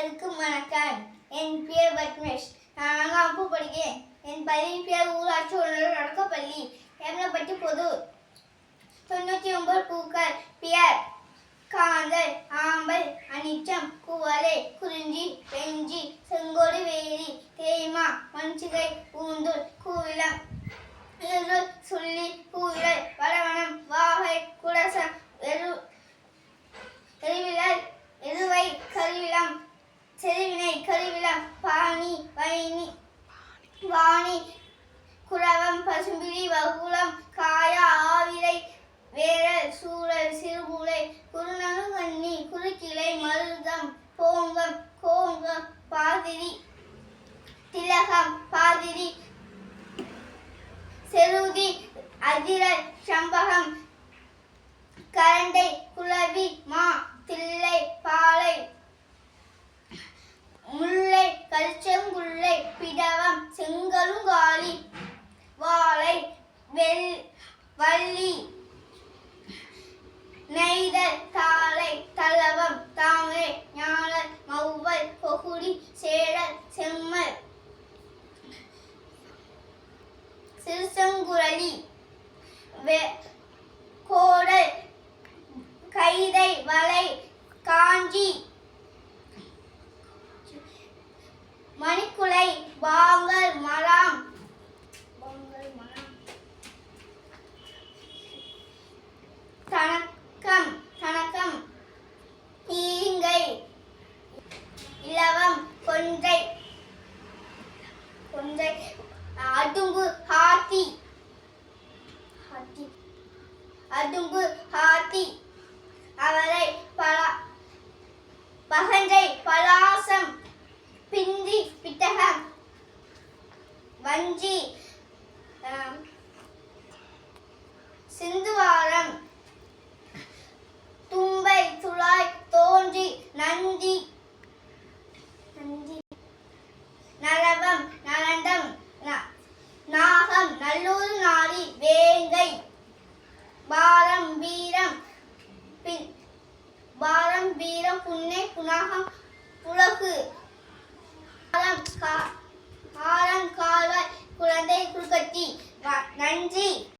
அனைவருக்கும் வணக்கம். என் பெயர் பத்மேஷ். நான் 4ஆம் வகுப்பு படிக்கிறேன். என் பள்ளியின் பெயர் ஊராட்சி ஒன்றிய தொடக்கப்பள்ளி எம்னப்பட்டி பொது. 99 பூக்கள் பெயர் காந்தல், ஆம்பல், அனிச்சம், குவளை, குறிஞ்சி, வெஞ்சி, செங்கோடு, வேலி, தேய்மா, மஞ்சிகை, ஊந்துல், கூவிளம், இருள், சுள்ளி, கூவிரல், வடவனம், வாகை, குடசம், எருவை, கருவிளம், செருவினை, கருவிளம், பாணி, வாணி, குரவம், பசும்பிடி, வகுளம், காயா, ஆவிரை, வேரல், சூழல், சிறுபூளை, குறுநனு, கண்ணி, குறுக்கிளை, மருதம், போங்கம், கோங்கம், பாதிரி, திலகம், பாதிரி, செருதி, அதிரல், சம்பகம், கரண்டை, குளவி, மா, தில்லை, பாலை, முல்லை, கரிச்சங்குள்ளை, பிடவம், செங்கருங்காலி, வாழை, வள்ளி, நெய்தல், தாழை, தளவம், தாமரை, ஞாழல், மௌவல், கொகுடி, சேடல், செம்மல், சிறுசங்குரலி, கோடல், கைதை, வளை, காஞ்சி, மணிக்குலை, பாங்கல், மரம், தனக்கம், ஈங்கை, இலவம், கொன்றை, அடும்பு, ஹாத்தி, அவரை, பகஞ்சை, பலாசம், பிந்தி, பிட்டகம், வஞ்சி, சிந்துவாரம், தும்பை, துளாய், தோன்றி, நந்தி, நரவம், நரண்டம், நாகம், நல்லூர், நாரி, வேங்கை, பாரம், வீரம், புன்னை, புனாகம், புலகு, ஆரம், கால்வாய், குழந்தை, குறுக்கத்தி. நன்றி.